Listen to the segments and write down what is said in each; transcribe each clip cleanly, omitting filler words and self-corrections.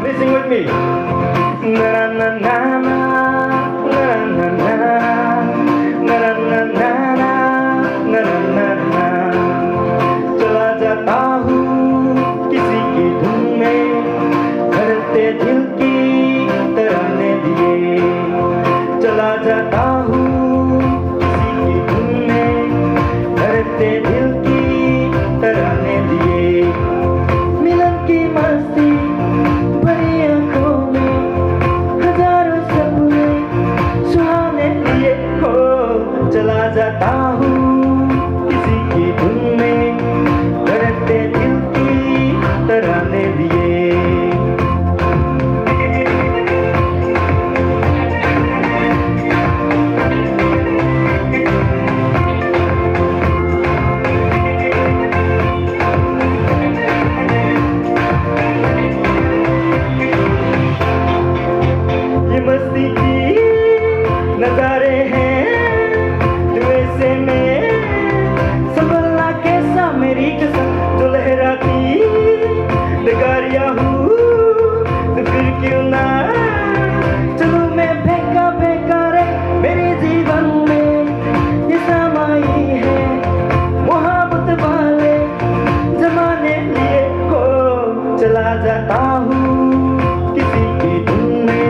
Please sing with me. Na na na na na na na na na na na na na na. चला जाता हूँ किसी की धुन में, धड़कते दिल की तराने दिए। चला जाता हूँ किसी की धुन में, धड़कते दिल की तराने दिए। मिलन की मस्ती भरी आंखों में, हजारों सपने सुहाने लिए हो। चला जाता हूँ किसी की धुन में, धड़कते दिल की तराने दिए। ये मस्ती की नजारे हैं, धुएं से मैं संभलना कैसा मेरी कसम। जो लहराती डगारियां हूँ तो फिर क्यों ना चलूं मैं फेंका फेंका रे। मेरे जीवन में ये समाई है मोहब्बत वाले जमाने लिए हो। चला जाता हूँ किसी की धुन में,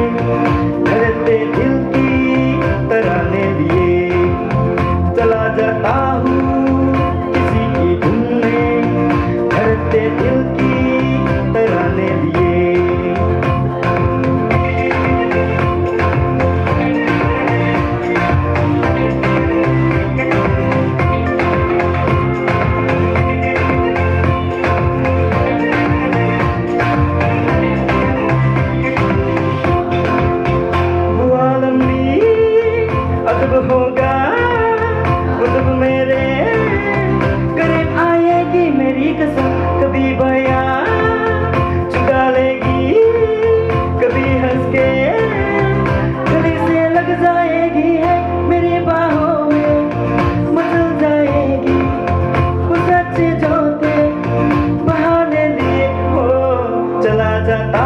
धड़कते दिल की तराने दिए। चला जाता हूँ किसी की धुन में, धड़कते दिल की तराने दिए। वो आलम भी अजब होगा, वो जब मेरे करीब आएगी मेरी कसम। कभी बया चुरा लेगी, कभी हंस के गले से लग जाएगी है मेरी बाहों में मचल जाएगी। वो सच्चे जो थे बहाने लिए हो। चला जाता